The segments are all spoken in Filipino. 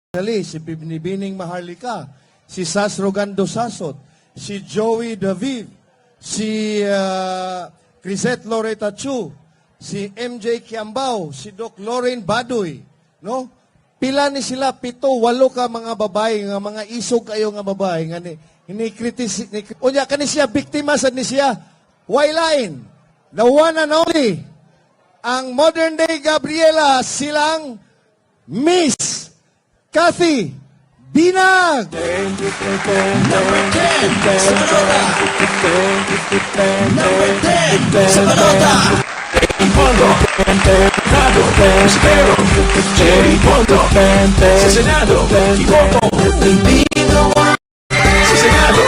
si Binibining Maharlika, si Sas Rogando Sasot, si Joey Daviv, si Crisette Loretta Chu, si MJ Kiambao, si Doc Lauren Baduy, no? Pila ni sila, 7, 8 ka mga babae, nga mga isog kayo nga babae, nga ini-kritis, unya, kani siya, biktima sa ni siya, waylain, the one and only, ang modern day Gabriela, silang Miss Kathy Binag. Number 10, sa Manota. Number 10, sa Manota. Pondo, Senado, Pero, Jerry Pondo, sa Senado, Iboto, hindi naman. Sa Senado,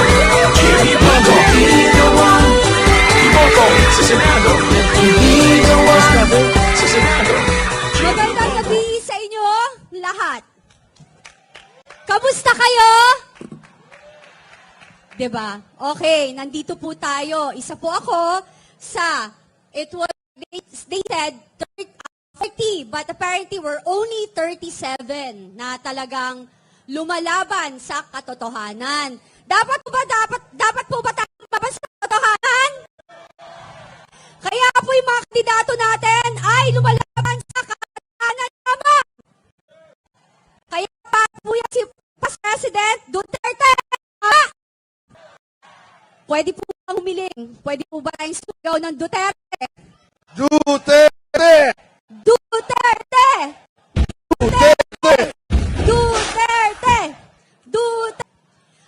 Jerry Pondo, hindi naman. Iboto, sa Senado, hindi naman. Sa Senado, Magandang gabi sa inyo lahat. Kamusta kayo? Diba? Okay, nandito po tayo. Isa po ako sa, it was stated 30, but apparently we're only 37 na talagang lumalaban sa katotohanan. Dapat po ba tayo lumalaban sa katotohanan? Kaya po yung mga kandidato natin ay lumalaban sa katotohanan lamang. Kaya pa po yan si President Duterte. Pwede po bang humiling? Pwede po ba tayong sugaw ng Duterte? Duterte! Duterte! Duterte! Duterte! Duterte!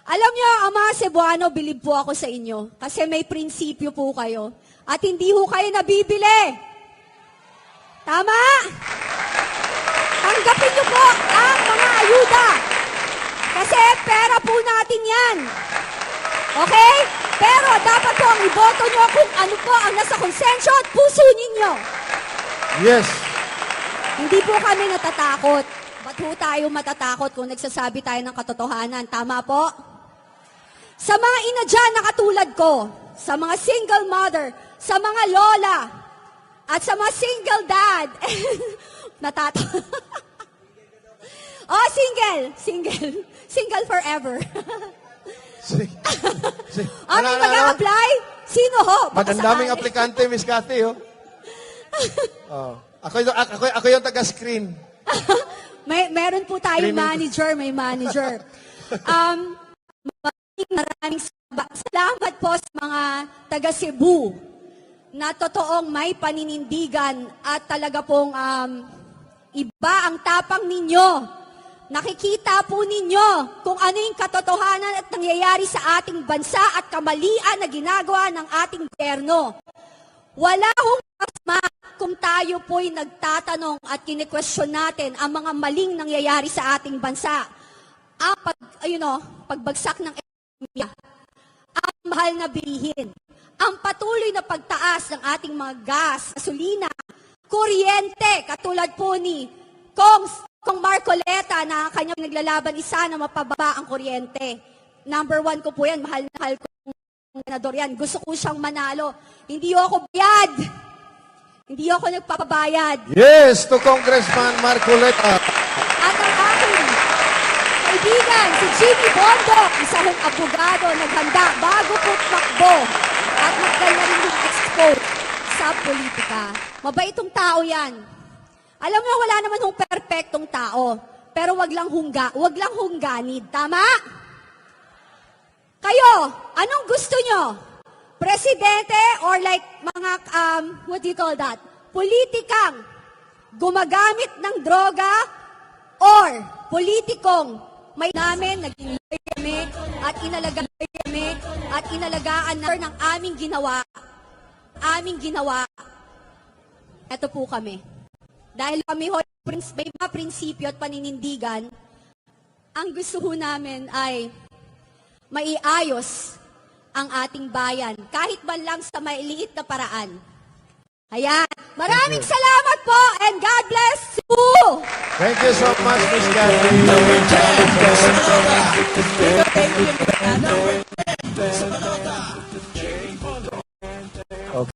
Alam niyo, ang mga Cebuano, bilib po ako sa inyo. Kasi may prinsipyo po kayo. At hindi ho kayo nabibili. Tama? Tanggapin niyo po ang mga ayuda. Kasi pera po natin yan. Okay? Pero dapat po ang iboto niyo kung ano po ang nasa konsensyo at puso ninyo. Yes. Hindi po kami natatakot. Ba't ho tayo matatakot kung nagsasabi tayo ng katotohanan? Tama po? Sa mga ina dyan na katulad ko, sa mga single mother, sa mga lola, at sa mga single dad, natatawa. Oh, single forever. May mag-a-apply? Sino ho? Baka Ang daming sakali. aplikante, Miss Kathy, oh. Oh. Ako yung taga-screen. Meron po tayong Screening. manager, may manager. Maraming salamat po sa mga taga Cebu na totoong may paninindigan at talaga pong iba ang tapang ninyo. Nakikita po ninyo kung ano yung katotohanan at nangyayari sa ating bansa at kamalian na ginagawa ng ating gobyerno. Wala hong masama kung tayo po'y nagtatanong at kine-question natin ang mga maling nangyayari sa ating bansa. Ang pagbagsak ng ekonomiya, ang mahal na bilihin, ang patuloy na pagtaas ng ating mga gas, gasolina, kuryente, katulad po ni Kong Marcoleta na kanyang naglalaban isa na mapababa ang kuryente. Number 1 ko po yan, mahal na mahal ko senador yan. Gusto ko siyang manalo. Hindi ako bayad. Hindi ako nagpapabayad. Yes, to Congressman Marcoleta. At ang aking kaibigan, si Jimmy Bondo, isa hong abogado, naghanda bago po tumakbo at magdal na rin yung expose sa politika. Mabaitong tao yan. Alam mo, wala naman hong perfectong tao. Pero wag lang hungganid. Tama? Kayo, anong gusto nyo? Presidente or like mga, what do you call that? Politikang gumagamit ng droga or politikong may namin, naging lawyer kami at inalagaan na ng aming ginawa. Ito po kami. Dahil kami ho, may mga prinsipyo at paninindigan, ang gusto ho namin ay maiayos ang ating bayan, kahit man lang sa mailiit na paraan. Ayan. Maraming salamat po and God bless you! Thank you so much, Miss Kathy. number 10, sa Manota. Number 10, sa Manota.